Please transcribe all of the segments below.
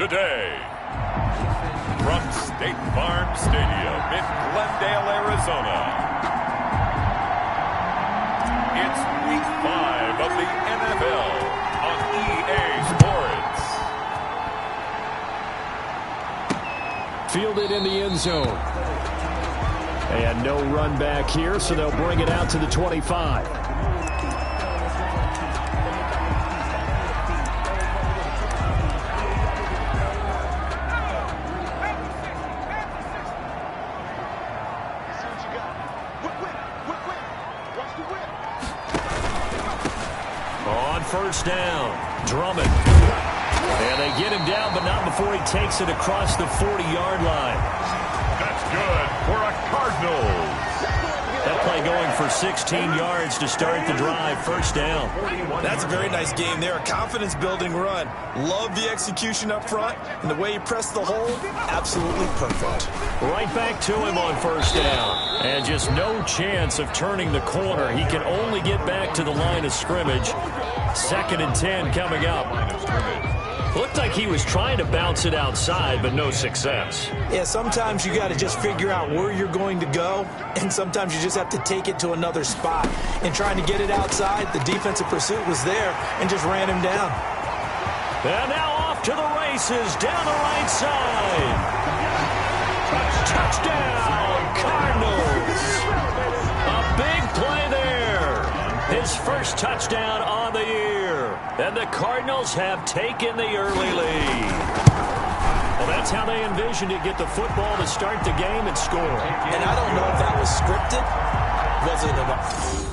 today. From State Farm Stadium in Glendale, Arizona, it's Week 5 of the NFL on EA Sports. Fielded in the end zone. And no run back here, so they'll bring it out to the 25. On first down, Drummond. And they get him down, but not before he takes it across the 40-yard line. That's good for a Cardinals. That play going for 16 yards to start the drive. First down. That's a very nice game there. A confidence-building run. Love the execution up front. And the way he pressed the hole, absolutely perfect. Right back to him on first down. And just no chance of turning the corner. He can only get back to the line of scrimmage. 2nd and 10 coming up. Looked like he was trying to bounce it outside, but no success. Yeah, sometimes you got to just figure out where you're going to go, and sometimes you just have to take it to another spot. And trying to get it outside, the defensive pursuit was there and just ran him down. And now off to the races down the right side. Touchdown, Cardinals. A big play there. His first touchdown on the year. And the Cardinals have taken the early lead. Well, that's how they envisioned it. Get the football to start the game and score. And I don't know if that was scripted. Was it enough?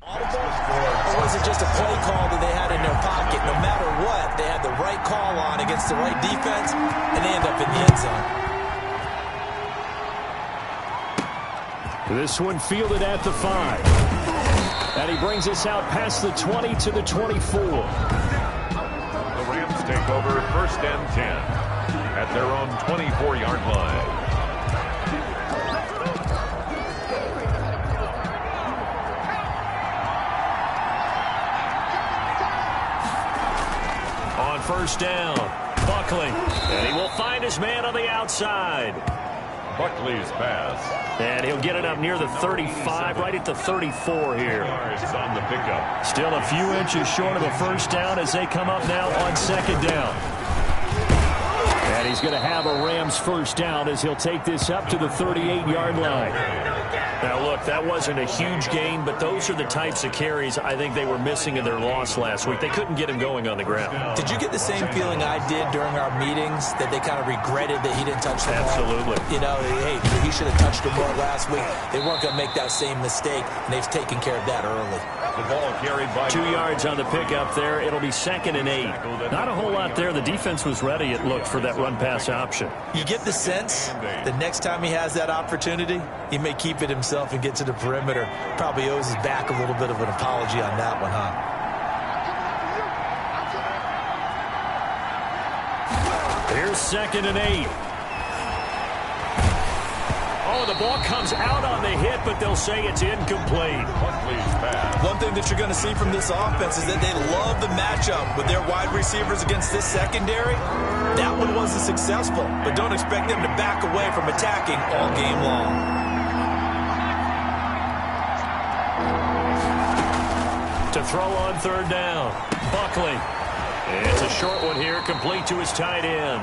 Or was it just a play call that they had in their pocket? No matter what, they had the right call on against the right defense, and they end up in the end zone. This one fielded at the 5. And he brings us out past the 20 to the 24. The Rams take over 1st and 10 at their own 24-yard line. First down, Buckley, and he will find his man on the outside. Buckley's pass. And he'll get it up near the 35, right at the 34 here. On the pickup. Still a few inches short of a first down as they come up now on 2nd down. And he's going to have a Rams first down as he'll take this up to the 38-yard line. Now, look, that wasn't a huge gain, but those are the types of carries I think they were missing in their loss last week. They couldn't get him going on the ground. Did you get the same feeling I did during our meetings, that they kind of regretted that he didn't touch the ball? Absolutely. You know, hey, he should have touched the ball last week. They weren't going to make that same mistake, and they've taken care of that early. The ball carried by 2 yards on the pickup there. It'll be 2nd and 8. Not a whole lot there. The defense was ready, it looked, for that run-pass option. You get the sense the next time he has that opportunity, he may keep it himself and get to the perimeter. Probably owes his back a little bit of an apology on that one, huh? Here's 2nd and 8. Oh, the ball comes out on the hit, but they'll say it's incomplete. One thing that you're going to see from this offense is that they love the matchup with their wide receivers against this secondary. That one wasn't successful, but don't expect them to back away from attacking all game long. To throw on 3rd down, Buckley. It's a short one here, complete to his tight end.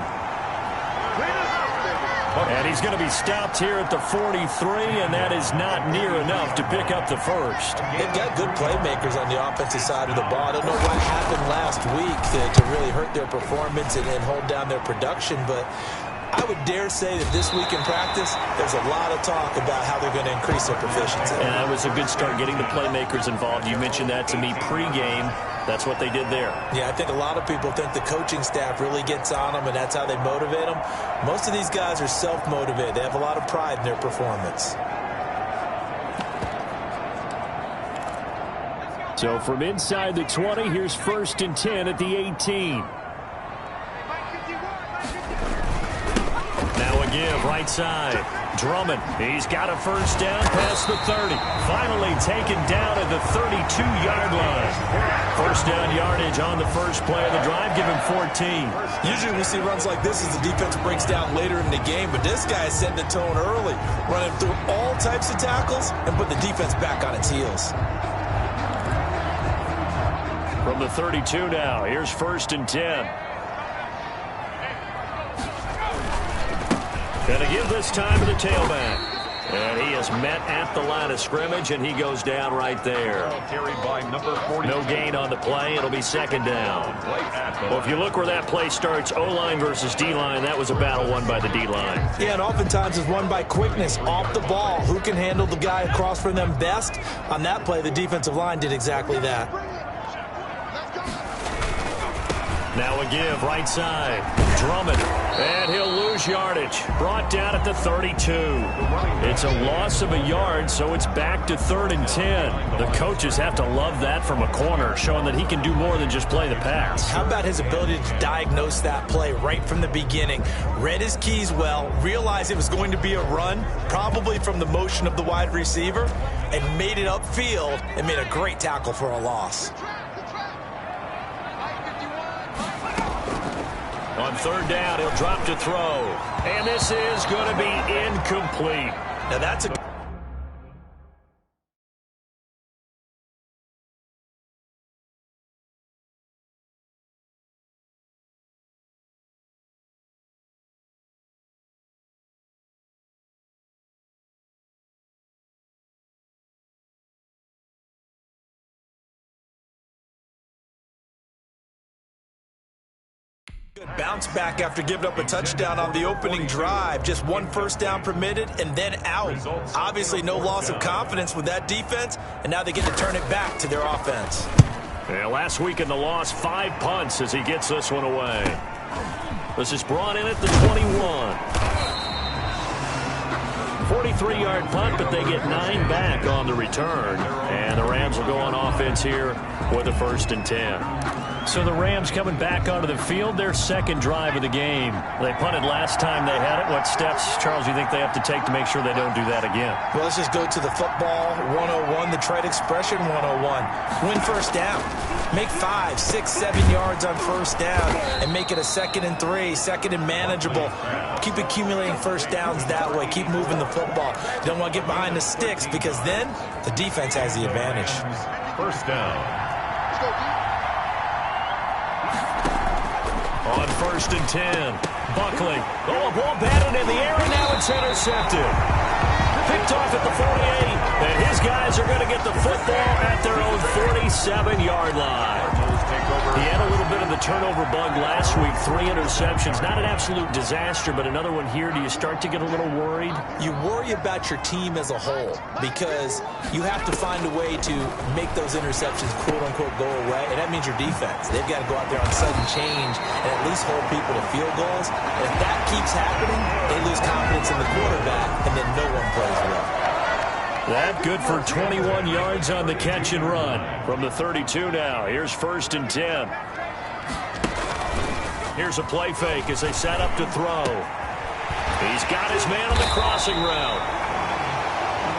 And he's going to be stopped here at the 43, and that is not near enough to pick up the first. They've got good playmakers on the offensive side of the ball. I don't know what happened last week to really hurt their performance and hold down their production, but I would dare say that this week in practice, there's a lot of talk about how they're going to increase their proficiency. And that was a good start, getting the playmakers involved. You mentioned that to me pregame. That's what they did there. Yeah, I think a lot of people think the coaching staff really gets on them, and that's how they motivate them. Most of these guys are self-motivated. They have a lot of pride in their performance. So from inside the 20, here's 1st and 10 at the 18. Now a give, right side. Drummond, he's got a first down past the 30. Finally taken down at the 32-yard line. First down yardage on the first play of the drive, give him 14. Usually we see runs like this as the defense breaks down later in the game, but this guy is setting the tone early, running through all types of tackles and put the defense back on its heels. From the 32 now, here's 1st and 10. Going to give this time to the tailback. And he is met at the line of scrimmage, and he goes down right there. Carried by number 40. No gain on the play. It'll be 2nd down. Well, if you look where that play starts, O-line versus D-line, that was a battle won by the D-line. Yeah, and oftentimes it's won by quickness, off the ball. Who can handle the guy across from them best? On that play, the defensive line did exactly that. Now a give, right side. Drummond, and he'll lose yardage. Brought down at the 32. It's a loss of a yard, so it's back to 3rd and 10. The coaches have to love that from a corner, showing that he can do more than just play the pass. How about his ability to diagnose that play right from the beginning? Read his keys well, realized it was going to be a run, probably from the motion of the wide receiver, and made it upfield and made a great tackle for a loss. On 3rd down, he'll drop to throw. And this is going to be incomplete. Now that's a... Good bounce back after giving up a touchdown on the opening drive. Just 1 first down permitted and then out. Obviously no loss of confidence with that defense, and now they get to turn it back to their offense. Yeah, last week in the loss, 5 punts as he gets this one away. This is brought in at the 21. 43-yard punt, but they get 9 back on the return. And the Rams will go on offense here with a 1st and 10. So the Rams coming back onto the field, their 2nd drive of the game. They punted last time they had it. What steps, Charles, do you think they have to take to make sure they don't do that again? Well, let's just go to the football 101, the trade expression 101. Win first down. Make 5, 6, 7 yards on first down and make it a 2nd and 3, 2nd and manageable. Keep accumulating first downs that way. Keep moving the football. You don't want to get behind the sticks because then the defense has the advantage. First down. On 1st and 10, Buckley. Oh, a ball batted in the air, and now it's intercepted. Picked off at the 48, and his guys are going to get the football at their own 47-yard line. He had a little bit of the turnover bug last week, 3 interceptions. Not an absolute disaster, but another one here. Do you start to get a little worried? You worry about your team as a whole because you have to find a way to make those interceptions, quote-unquote, go away, and that means your defense. They've got to go out there on sudden change and at least hold people to field goals. And if that keeps happening, they lose confidence in the quarterback, and then no one plays well. That good for 21 yards on the catch and run. From the 32 now, here's 1st and 10. Here's a play fake as they set up to throw. He's got his man on the crossing route.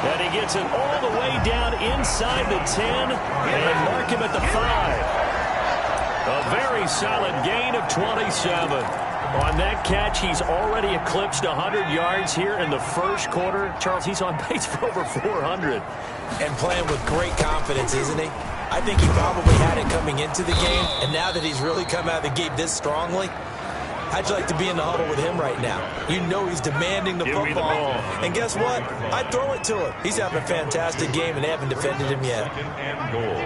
And he gets it all the way down inside the 10 and mark him at the 5. A very solid gain of 27. On that catch, he's already eclipsed 100 yards here in the first quarter. Charles, he's on pace for over 400. And playing with great confidence, isn't he? I think he probably had it coming into the game, and now that he's really come out of the gate this strongly, How'd you like to be in the huddle with him right now? You know he's demanding the Give me the football. ball. And guess what? I'd throw it to him. He's having a fantastic game, and they haven't defended him yet. Second and goal.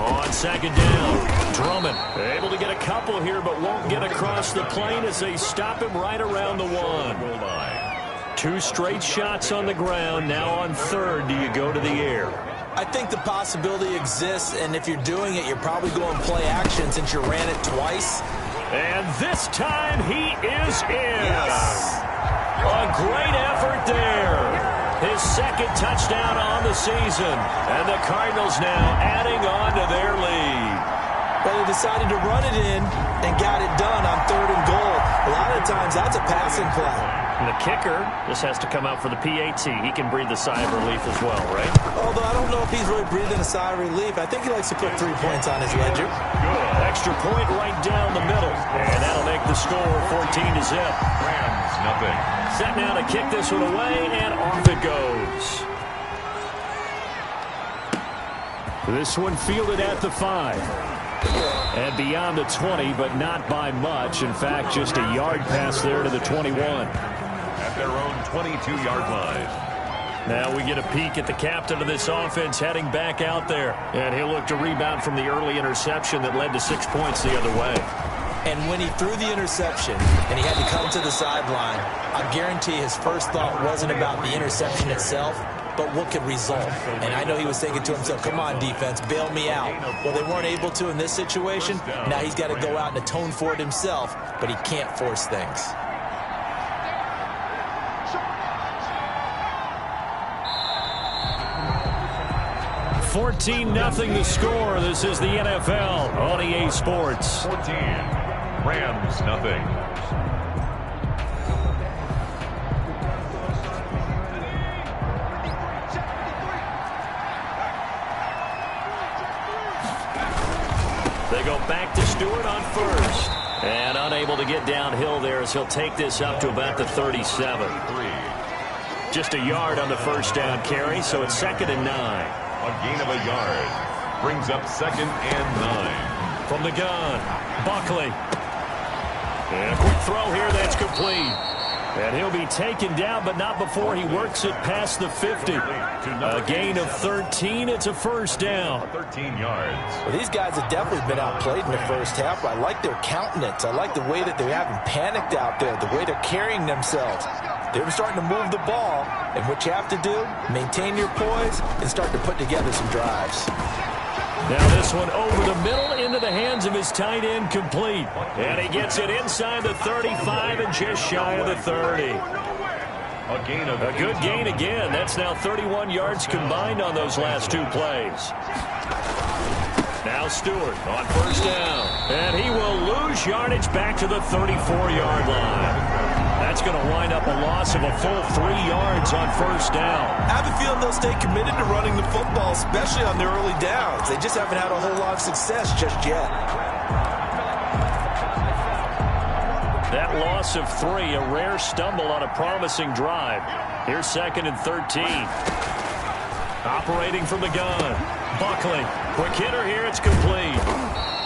On second down, Drummond able to get a couple here, but won't get across the plane as they stop him right around the one. Goal line. 2 straight shots on the ground. Now on third, do you go to the air? I think the possibility exists, and if you're doing it, you're probably going play action since you ran it twice. And this time he is in. Yes. A great effort there. His second touchdown on the season. And the Cardinals now adding on to their lead. Well, they decided to run it in and got it done on third and goal. A lot of times, that's a passing play. And the kicker, this has to come out for the PAT. He can breathe the sigh of relief as well, right? Although I don't know if he's really breathing a sigh of relief. I think he likes to put 3 points on his ledger. Good. Extra point right down the middle. And that'll make the score 14-0. Rams, nothing. Set now to kick this one away, and off it goes. This one fielded at the 5. And beyond the 20, but not by much. In fact, just a yard pass there to the 21. At their own 22-yard line. Now we get a peek at the captain of this offense heading back out there. And he'll look to rebound from the early interception that led to 6 points the other way. And when he threw the interception and he had to come to the sideline, I guarantee his first thought wasn't about the interception itself, but what could result. And I know he was thinking to himself, come on, defense, bail me out. Well, they weren't able to in this situation. Now he's got to go out and atone for it himself, but he can't force things. $14-0 the score. This is the NFL on EA Sports. 14. Rams, nothing. They go back to Stewart on first. And unable to get downhill there as he'll take this up to about the 37. Just a yard on the first down carry, so it's 2nd and 9. A gain of a yard. Brings up 2nd and 9. From the gun, Buckley. And a quick throw here that's complete. And he'll be taken down, but not before he works it past the 50. A gain of 13. It's a first down. 13 yards. Well, these guys have definitely been outplayed in the first half. I like their countenance. I like the way that they haven't panicked out there, the way they're carrying themselves. They're starting to move the ball, and what you have to do, maintain your poise and start to put together some drives. Now this one over the middle into the hands of his tight end, complete. And he gets it inside the 35 and just shy of the 30. A good gain again. That's now 31 yards combined on those last 2 plays. Now Stewart on first down. And he will lose yardage back to the 34-yard line. That's going to wind up a loss of a full 3 yards on first down. I have a feeling they'll stay committed to running the football, especially on their early downs. They just haven't had a whole lot of success just yet. That loss of 3, a rare stumble on a promising drive. Here's 2nd and 13. Operating from the gun. Buckley. Quick hitter here. It's complete.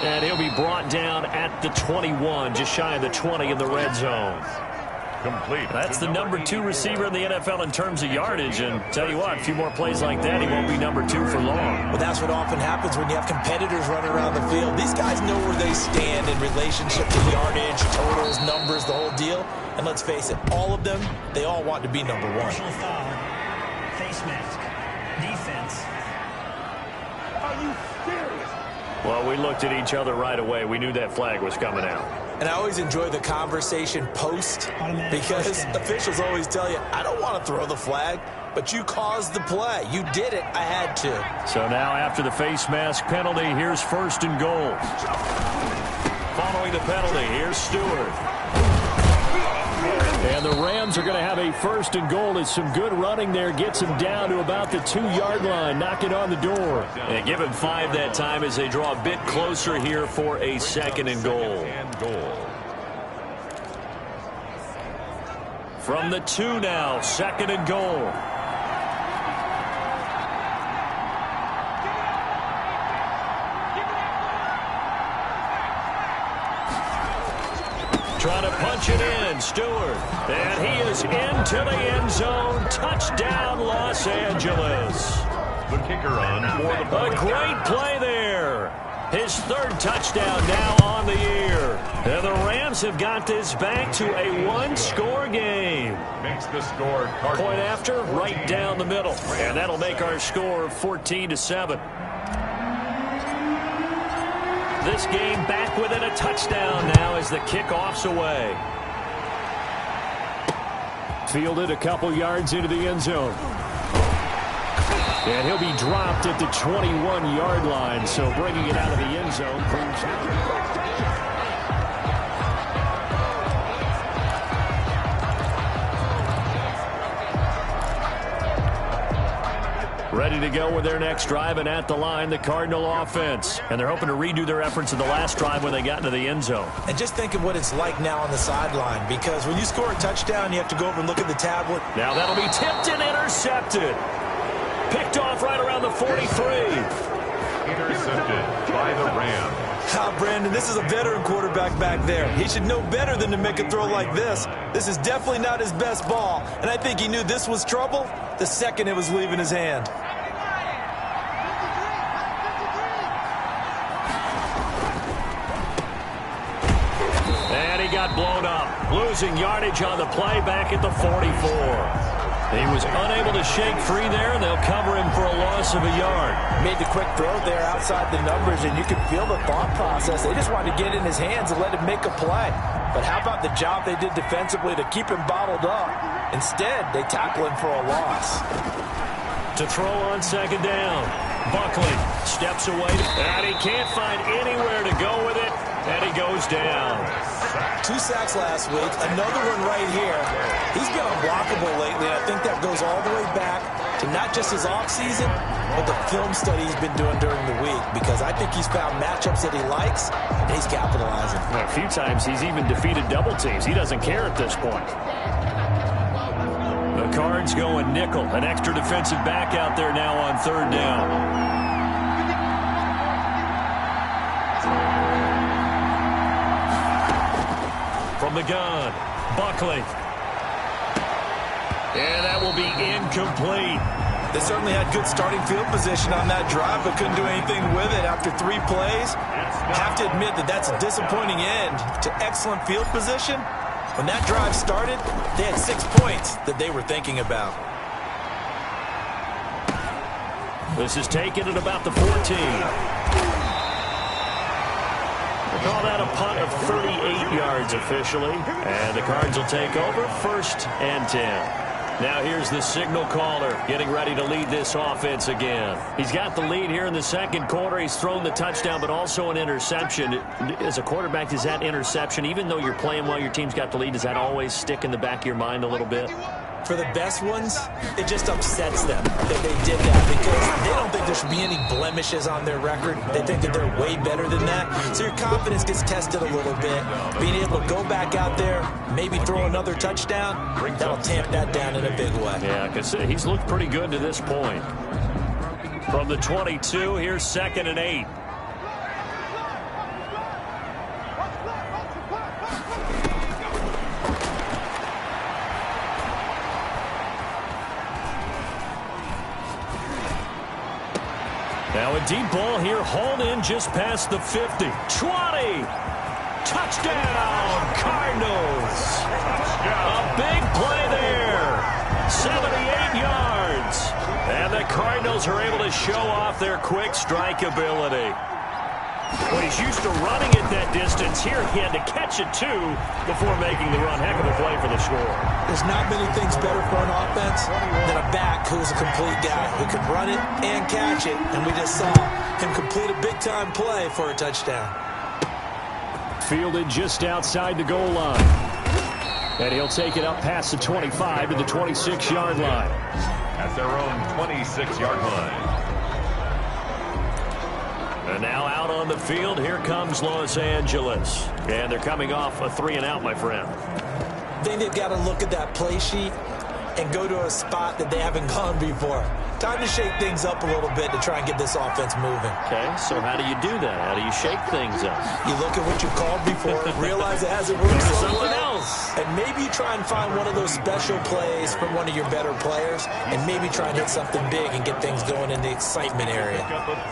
And he'll be brought down at the 21, just shy of the 20 in the red zone. Complete. That's the number 2 receiver in the NFL in terms of yardage. And tell you what, a few more plays like that, he won't be number 2 for long. Well, that's what often happens when you have competitors running around the field. These guys know where they stand in relationship to yardage, totals, numbers, the whole deal. And let's face it, all of them, they all want to be number 1. Personal foul, face mask, defense. Are you serious? Well, we looked at each other right away. We knew that flag was coming out. And I always enjoy the conversation post because officials always tell you, I don't want to throw the flag, but you caused the play. You did it. I had to. So now after the face mask penalty, here's 1st and goal. Following the penalty, here's Stewart. And the Rams are going to have a 1st and goal as some good running there gets him down to about the 2-yard line, knocking on the door. And give him 5 that time as they draw a bit closer here for a 2nd and goal. From the 2 now, 2nd and goal. Trying to punch it in, Stewart. And he is into the end zone. Touchdown, Los Angeles. The kicker on for the point. A great play there. His third touchdown now on the year. And the Rams have got this back to a one-score game. Makes the score Cardinals. Point after, right down the middle. And that'll make our score 14-7. This game back within a touchdown now as the kickoff's away. Fielded a couple yards into the end zone. And he'll be dropped at the 21-yard line, so bringing it out of the end zone proves ready to go with their next drive, and at the line, the Cardinal offense. And they're hoping to redo their efforts of the last drive when they got into the end zone. And just think of what it's like now on the sideline, because when you score a touchdown, you have to go over and look at the tablet. Now that'll be tipped and intercepted. Picked off right around the 43. Intercepted by the Rams. Brandon, this is a veteran quarterback back there. He should know better than to make a throw like this. This is definitely not his best ball, and I think he knew this was trouble the second it was leaving his hand. And he got blown up, losing yardage on the play back at the 44. He was unable to shake free there, and they'll cover him for a loss of a yard. Made the quick throw there outside the numbers, and you could feel the thought process. They just wanted to get in his hands and let him make a play. But how about the job they did defensively to keep him bottled up? Instead, they tackle him for a loss. To throw on second down, Buckley steps away, and he can't find anywhere to go with it, and he goes down. 2 sacks last week, another one right here. He's been unblockable lately, and I think that goes all the way back to not just his offseason, but the film study he's been doing during the week, because I think he's found matchups that he likes, and he's capitalizing. A few times he's even defeated double teams. He doesn't care at this point. The Cards going nickel, an extra defensive back out there now on third down. From the gun, Buckley. And that will be incomplete. They certainly had good starting field position on that drive, but couldn't do anything with it after 3 plays. I have to admit that that's a disappointing end to excellent field position. When that drive started, they had 6 points that they were thinking about. This is taken at about the 14. Call that a punt of 38 yards officially. And the Cards will take over 1st and 10. Now here's the signal caller getting ready to lead this offense again. He's got the lead here in the second quarter. He's thrown the touchdown, but also an interception. As a quarterback, does that interception, even though you're playing well, your team's got the lead, does that always stick in the back of your mind a little bit? For the best ones, it just upsets them that they did that, because they don't think there should be any blemishes on their record. They think that they're way better than that. So your confidence gets tested a little bit. Being able to go back out there, maybe throw another touchdown, that'll tamp that down in a big way. Yeah, because he's looked pretty good to this point. From the 22, here's 2nd and 8. Now a deep ball here, hauled in just past the 50. 20! Touchdown, Cardinals! A big play there. 78 yards. And the Cardinals are able to show off their quick strike ability. Well, he's used to running at that distance. Here he had to catch it, too, before making the run. Heck of a play for the score. There's not many things better for an offense than a back who's a complete guy who can run it and catch it. And we just saw him complete a big-time play for a touchdown. Fielded just outside the goal line. And he'll take it up past the 25 to the 26-yard line. At their own 26-yard line. And now out on the field, here comes Los Angeles. And they're coming off a 3-and-out, my friend. I think they've got to look at that play sheet and go to a spot that they haven't gone before. Time to shake things up a little bit to try and get this offense moving. Okay, so how do you do that? How do you shake things up? You look at what you called before, realize it hasn't worked so Something well, else. and maybe try and find one of those special plays from one of your better players, and maybe try and hit something big and get things going in the excitement area.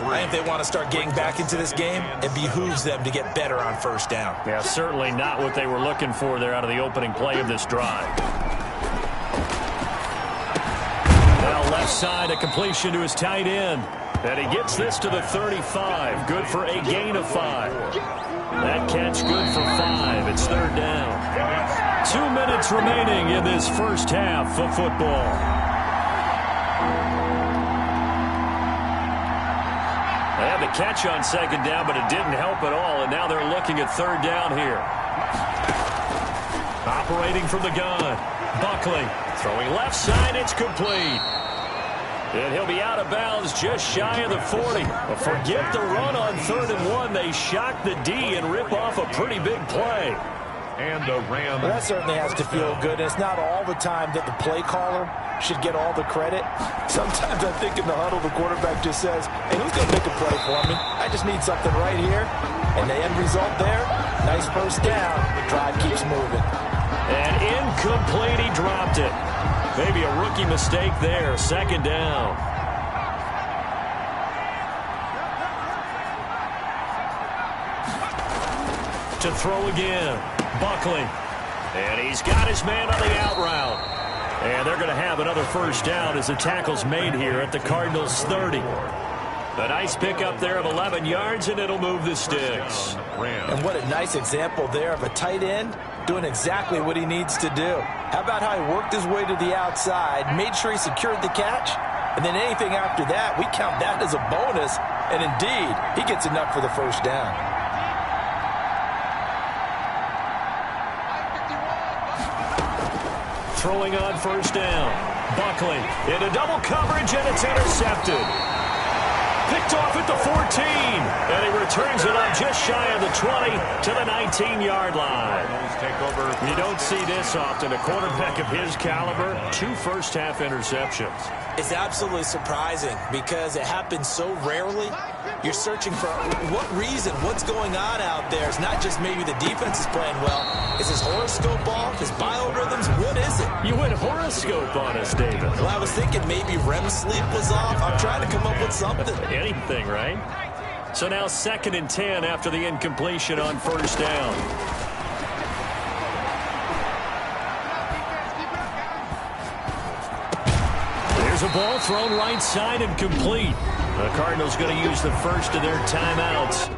And if they want to start getting back into this game, it behooves them to get better on first down. Yeah, certainly not what they were looking for there out of the opening play of this drive. Now left side, a completion to his tight end. And he gets this to the 35. Good for a gain of 5. That catch good for 5. It's third down. 2 minutes remaining in this first half of football. They had the catch on second down, but it didn't help at all, and now they're looking at third down here. Operating from the gun. Buckley throwing left side. It's complete. And he'll be out of bounds just shy of the 40. But forget the run on 3rd and 1. They shock the D and rip off a pretty big play. And the Rams. Well, that certainly has to feel good. It's not all the time that the play caller should get all the credit. Sometimes I think in the huddle, the quarterback just says, hey, who's going to make a play for me? I just need something right here. And the end result there, nice first down. The drive keeps moving. And incomplete, he dropped it. Maybe a rookie mistake there. Second down. To throw again. Buckley. And he's got his man on the out route. And they're going to have another first down as the tackle's made here at the Cardinals' 30. A nice pickup there of 11 yards, and it'll move the sticks. And what a nice example there of a tight end doing exactly what he needs to do. How about how he worked his way to the outside, made sure he secured the catch, and then anything after that, we count that as a bonus, and indeed, he gets enough for the first down. Throwing on first down. Buckley into double coverage, and it's intercepted. Picked off at the 14, and he returns it on just shy of the 20 to the 19-yard line. You don't see this often. A quarterback of his caliber, 2 first-half interceptions. It's absolutely surprising because it happens so rarely. You're searching for what reason, what's going on out there. It's not just maybe the defense is playing well. Is his horoscope off? His biorhythms? What is it? You went horoscope on us, David. Well, I was thinking maybe REM sleep was off. I'm trying to come up with something. Anything, right? So now 2nd and 10 after the incompletion on first down. There's a ball thrown right side and complete. The Cardinals going to use the first of their timeouts.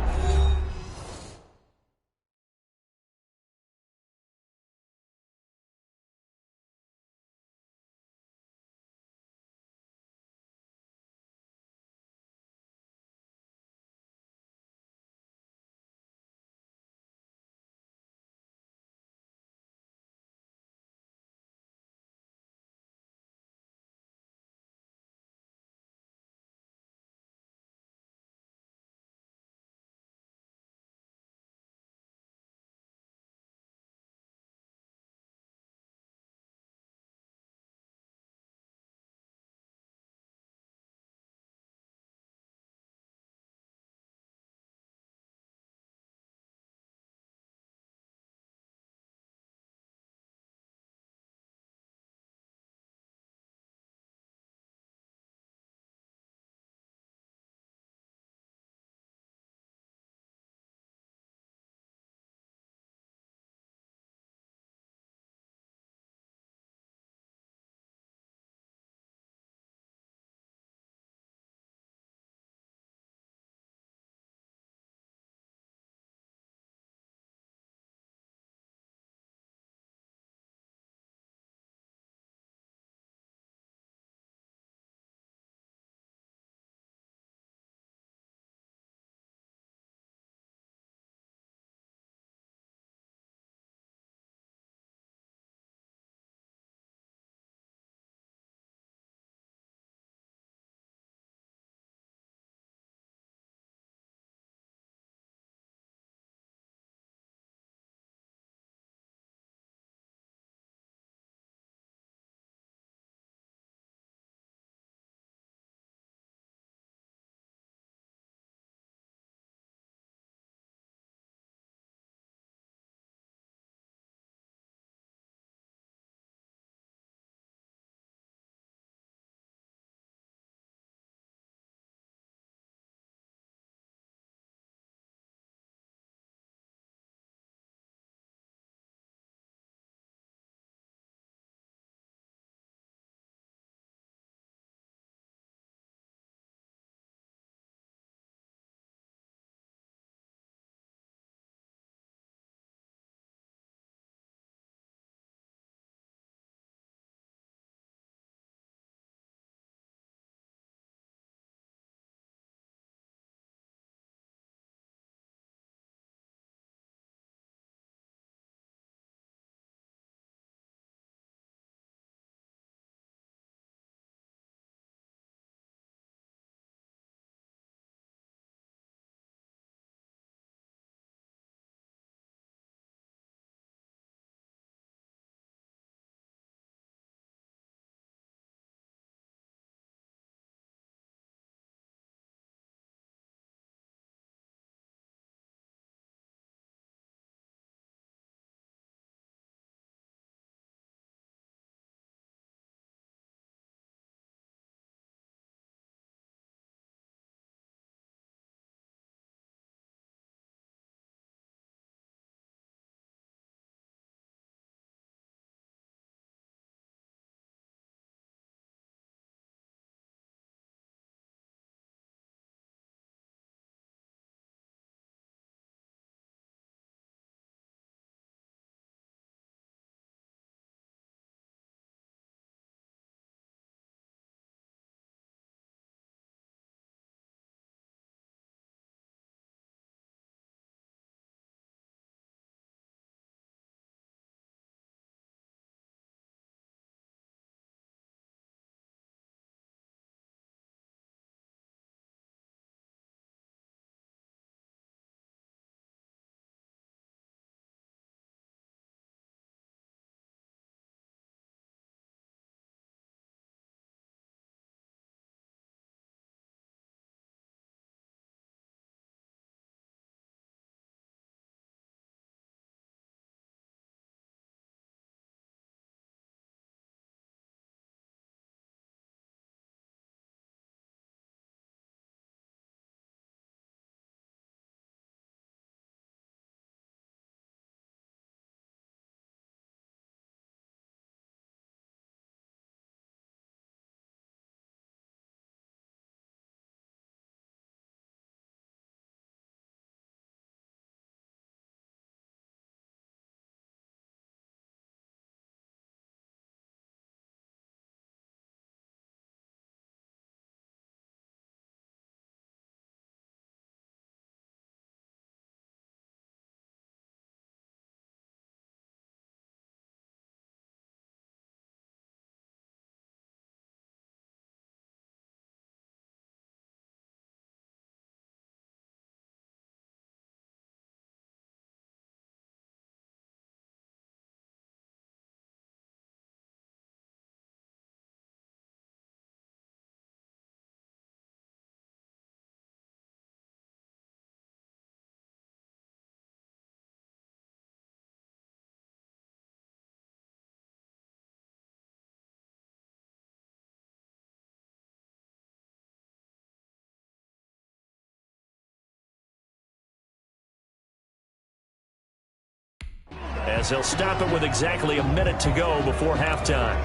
as they'll stop it with exactly a minute to go before halftime.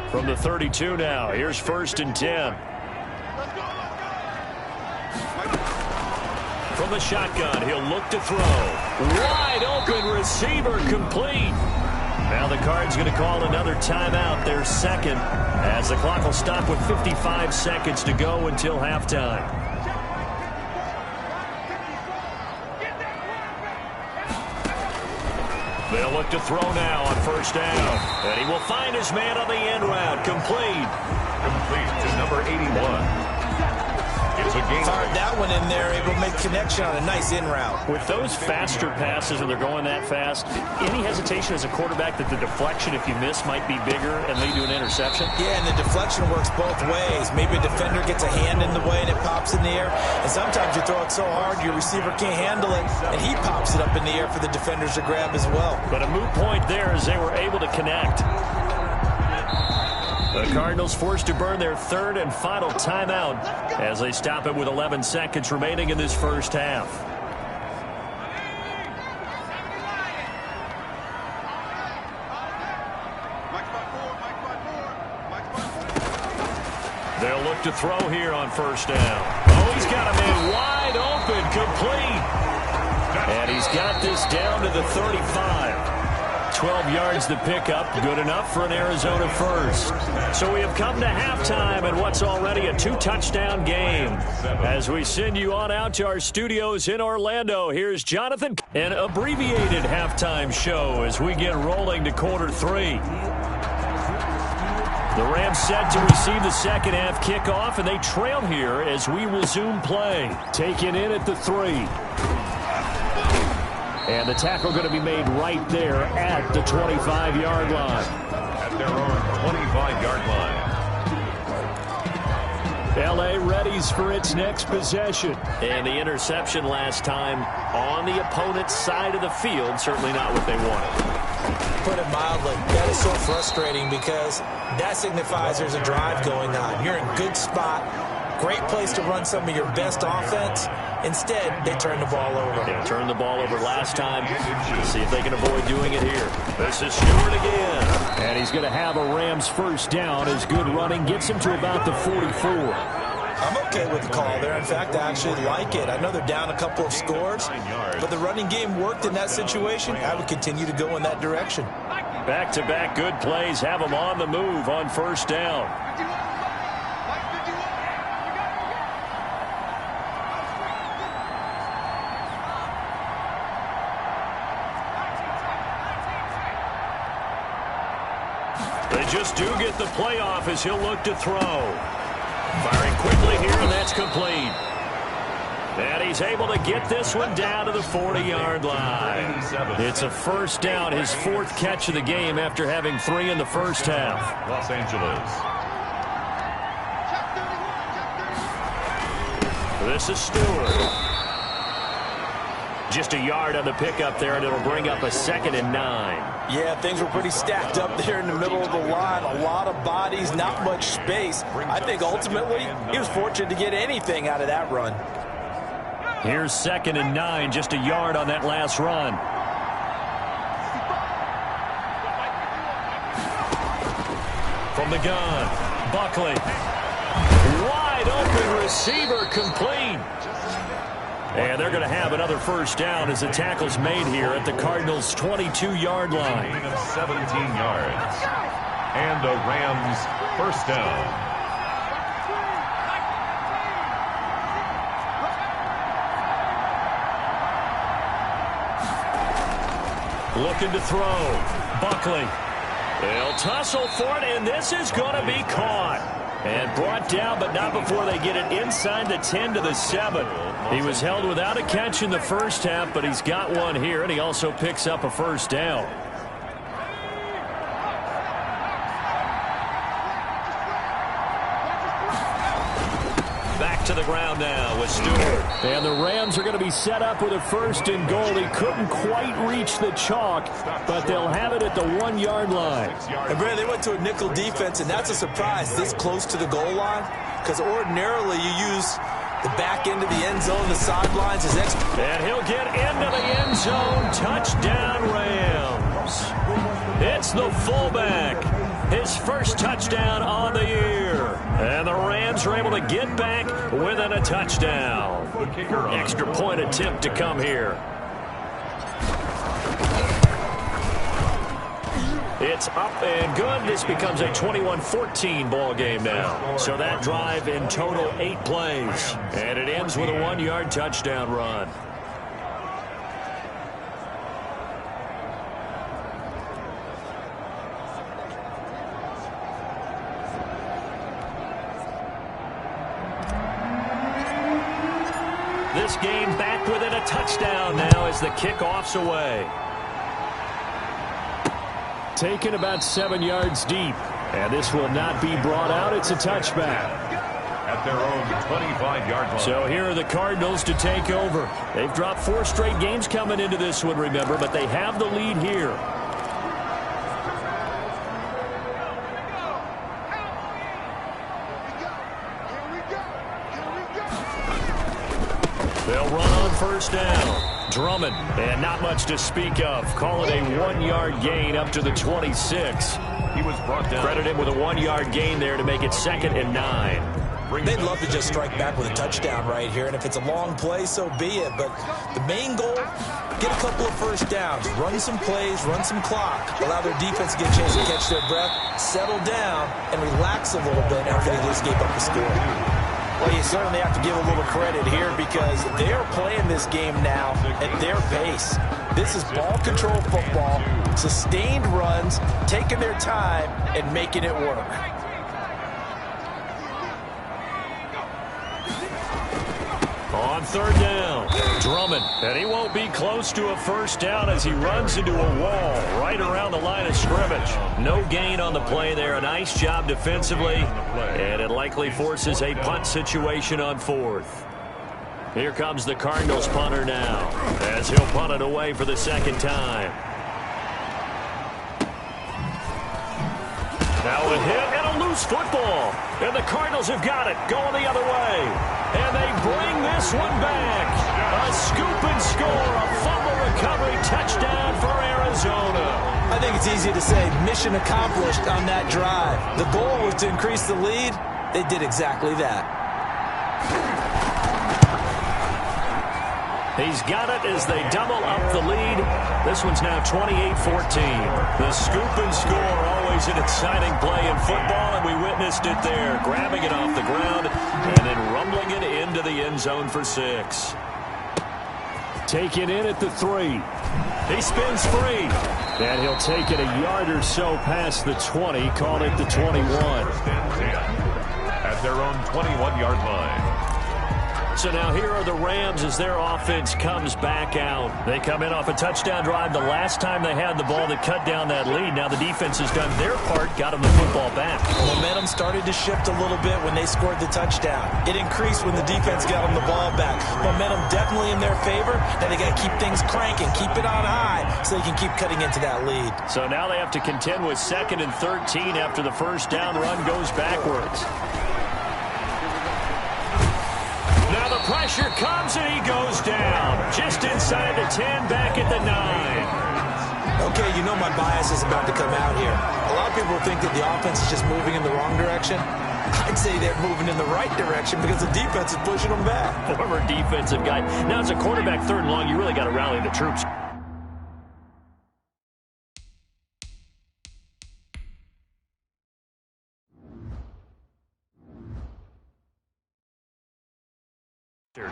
From the 32 now, here's 1st and 10. From the shotgun, he'll look to throw. Wide open receiver, complete. Now the Cards going to call another timeout, their second, as the clock will stop with 55 seconds to go until halftime. They'll look to throw now on 1st down. And he will find his man on the end route. Complete. Complete to number 81. It's a gain. Fired that one in there, able to make connection on a nice in route. With those faster passes and they're going that fast, any hesitation as a quarterback that the deflection, if you miss, might be bigger and lead to an interception? Yeah, and the deflection works both ways. Maybe a defender gets a hand in the way and it pops in the air. And sometimes you throw it so hard your receiver can't handle it, and he pops it up in the air for the defenders to grab as well. But a moot point there as they were able to connect. The Cardinals forced to burn their 3rd and final timeout as they stop it with 11 seconds remaining in this first half. They'll look to throw here on 1st down. Oh, he's got a man wide open, complete. And he's got this down to the 35. 12 yards to pick up, good enough for an Arizona first. So we have come to halftime in what's already a 2-touchdown game. As we send you on out to our studios in Orlando, here's Jonathan. An abbreviated halftime show as we get rolling to quarter 3. The Rams set to receive the second half kickoff, and they trail here as we resume play. Taken in at the 3. And the tackle going to be made right there at the 25-yard line. At their own 25-yard line. L.A. readies for its next possession. And the interception last time on the opponent's side of the field. Certainly not what they wanted. Put it mildly, that is so frustrating because that signifies there's a drive going on. You're in good spot. Great place to run some of your best offense. Instead, they turn the ball over. Yeah, turned the ball over last time. See if they can avoid doing it here. This is Stewart again. And he's going to have a Rams first down as good running gets him to about the 44. I'm okay with the call there. In fact, I actually like it. I know they're down a couple of scores, but the running game worked in that situation. I would continue to go in that direction. Back-to-back good plays have them on the move on 1st down. They just do get the playoff as he'll look to throw. Firing quickly here, and that's complete. And he's able to get this one down to the 40-yard line. It's a 1st down, his 4th catch of the game after having 3 in the first half. Los Angeles. This is Stewart. Just a yard on the pickup there, and it'll bring up a 2nd and 9. Yeah, things were pretty stacked up there in the middle of the line. A lot of bodies, not much space. I think ultimately he was fortunate to get anything out of that run. Here's 2nd and 9, just a yard on that last run. From the gun, Buckley. Wide open receiver, complete. And they're going to have another first down as the tackle's made here at the Cardinals' 22-yard line. Gain of 17 yards. And a Rams first down. Looking to throw. Buckley. They'll tussle for it, and this is going to be caught. And brought down, but not before they get it inside the 10 to the 7. He was held without a catch in the first half, but he's got one here, and he also picks up a first down. Back to the ground now with Stewart. And the Rams are going to be set up with a 1st and goal. He couldn't quite reach the chalk, but they'll have it at the 1-yard line. And Brad, they went to a nickel defense, and that's a surprise this close to the goal line, because ordinarily you use The back end of the end zone, the sidelines is extra. And he'll get into the end zone. Touchdown, Rams. It's the fullback. His first touchdown on the year. And the Rams are able to get back within a touchdown. Extra point attempt to come here. It's up and good. This becomes a 21-14 ball game now. So that drive in total 8 plays. And it ends with a 1-yard touchdown run. This game back within a touchdown now as the kickoff's away. Taken about 7 yards deep. And this will not be brought out. It's a touchback. At their own 25-yard line. So here are the Cardinals to take over. They've dropped 4 straight games coming into this one, remember, but they have the lead here. They'll run on first down. Drummond, and not much to speak of. Call it a 1-yard gain up to the 26. He was brought down. Credit him with a 1-yard gain there to make it 2nd and 9. They'd love to just strike back with a touchdown right here, and if it's a long play, so be it. But the main goal, get a couple of first downs, run some plays, run some clock, allow their defense to get a chance to catch their breath, settle down, and relax a little bit after they just gave up the score. Well, you certainly have to give a little credit here because they're playing this game now at their pace. This is ball control football, sustained runs, taking their time, and making it work. On third down, Drummond, and he won't be close to a first down as he runs into a wall right around the line of scrimmage. No gain on the play there. A nice job defensively, and it likely forces a punt situation on 4th. Here comes the Cardinals punter now as he'll punt it away for the 2nd time. Now a hit and a loose football. And the Cardinals have got it, going the other way. And they bring this one back. A scoop and score, a fumble recovery touchdown for Arizona. I think it's easy to say mission accomplished on that drive. The goal was to increase the lead. They did exactly that. He's got it as they double up the lead. This one's now 28-14. The scoop and score, always an exciting play in football, and we witnessed it there. Grabbing it off the ground and then rumbling it into the end zone for 6. Taken in at the 3. He spins free. And he'll take it a yard or so past the 20, call it the 21. At their own 21-yard line. So now here are the Rams as their offense comes back out. They come in off a touchdown drive the last time they had the ball to cut down that lead. Now the defense has done their part, got them the football back. Momentum started to shift a little bit when they scored the touchdown. It increased when the defense got them the ball back. Momentum definitely in their favor. Now they got to keep things cranking, keep it on high so they can keep cutting into that lead. So now they have to contend with 2nd and 13 after the first down run goes backwards. Now the pressure comes and he goes down. Just inside the 10, back at the 9. Okay, you know my bias is about to come out here. A lot of people think that the offense is just moving in the wrong direction. I'd say they're moving in the right direction because the defense is pushing them back. Former defensive guy. Now as a quarterback 3rd and long, you really got to rally the troops.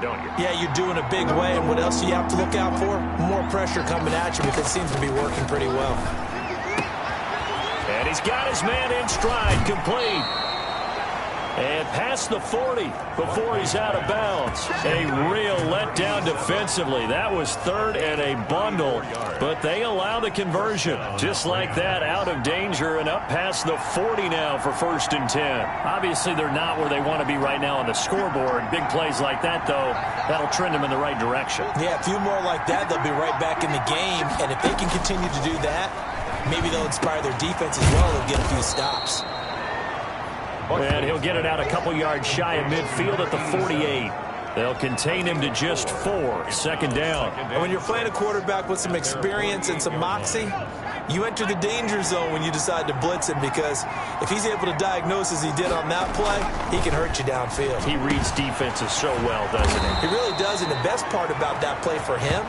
Don't you? Yeah, you're doing a big way, and what else do you have to look out for? More pressure coming at you because it seems to be working pretty well. And he's got his man in stride, complete. And past the 40 before he's out of bounds. A real letdown defensively. That was 3rd and a bundle, but they allow the conversion. Just like that, out of danger and up past the 40 now for 1st and 10. Obviously, they're not where they want to be right now on the scoreboard. Big plays like that, though, that'll trend them in the right direction. Yeah, a few more like that, they'll be right back in the game, and if they can continue to do that, maybe they'll inspire their defense as well and get a few stops. And he'll get it out a couple yards shy of midfield at the 48. They'll contain him to just 4. Second down. And when you're playing a quarterback with some experience and some moxie, you enter the danger zone when you decide to blitz him, because if he's able to diagnose as he did on that play, he can hurt you downfield. He reads defenses so well, doesn't he? He really does, and the best part about that play for him,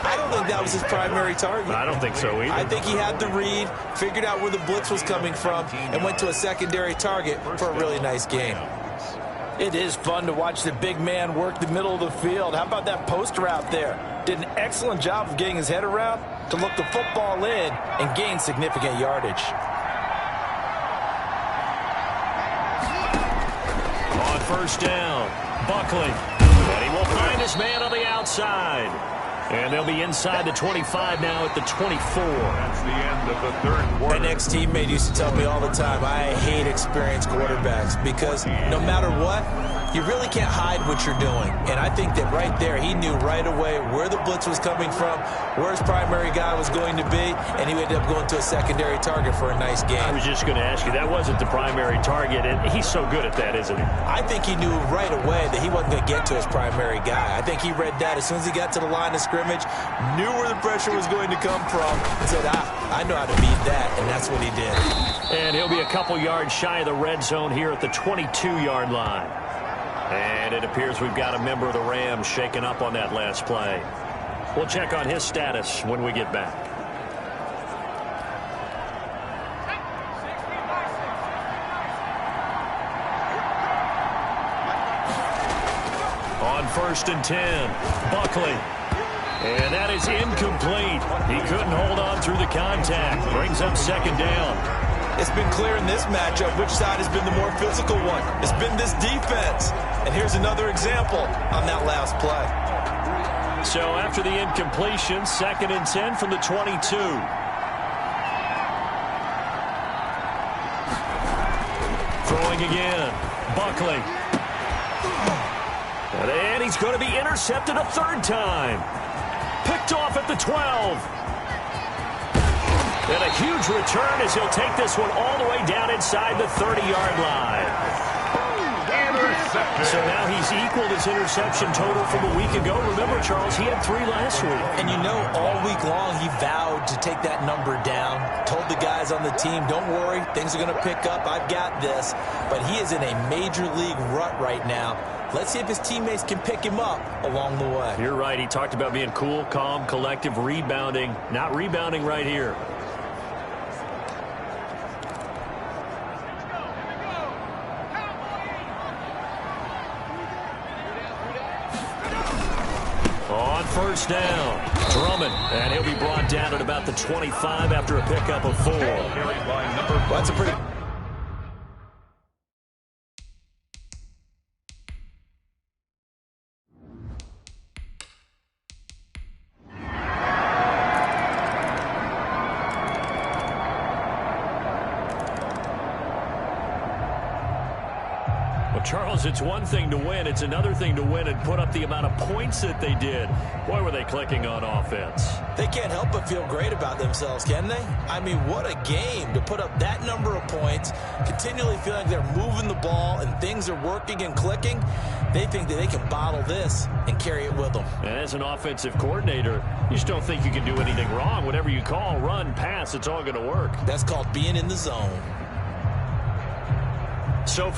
I don't think that was his primary target. I don't think so either. I think he had the read, figured out where the blitz was coming from, and went to a secondary target for a really nice game. It is fun to watch the big man work the middle of the field. How about that post route there? Did an excellent job of getting his head around to look the football in and gain significant yardage. On first down, Buckley. And he will find his man on the outside. And they'll be inside the 25 now at the 24. That's the end of the third quarter. My next teammate used to tell me all the time, I hate experienced quarterbacks, because no matter what, you really can't hide what you're doing. And I think that right there, he knew right away where the blitz was coming from, where his primary guy was going to be, and he ended up going to a secondary target for a nice game. I was just going to ask you, that wasn't the primary target, and he's so good at that, isn't he? I think he knew right away that he wasn't going to get to his primary guy. I think he read that as soon as he got to the line of scrimmage, knew where the pressure was going to come from, and said, I know how to beat that, and that's what he did. And he'll be a couple yards shy of the red zone here at the 22-yard line. And it appears we've got a member of the Rams shaken up on that last play. We'll check on his status when we get back. On 1st and 10, Buckley. And that is incomplete. He couldn't hold on through the contact. Brings up second down. It's been clear in this matchup which side has been the more physical one. It's been this defense. And here's another example on that last play. So after the incompletion, 2nd and 10 from the 22. Throwing again. Buckley. And he's going to be intercepted a 3rd time. Picked off at the 12. And a huge return as he'll take this one all the way down inside the 30-yard line. So now he's equaled his interception total from a week ago. Remember, Charles, he had 3 last week. And you know, all week long he vowed to take that number down. Told the guys on the team, don't worry, things are going to pick up. I've got this. But he is in a major league rut right now. Let's see if his teammates can pick him up along the way. You're right. He talked about being cool, calm, collective, rebounding. Not rebounding right here. On 1st down, Drummond, and he'll be brought down at about the 25 after a pickup of 4. Well, that's a pretty... Charles, it's one thing to win. It's another thing to win and put up the amount of points that they did. Boy, were they clicking on offense. They can't help but feel great about themselves, can they? I mean, what a game to put up that number of points, continually feeling like they're moving the ball and things are working and clicking. They think that they can bottle this and carry it with them. And as an offensive coordinator, you just don't think you can do anything wrong. Whatever you call, run, pass, it's all going to work. That's called being in the zone. So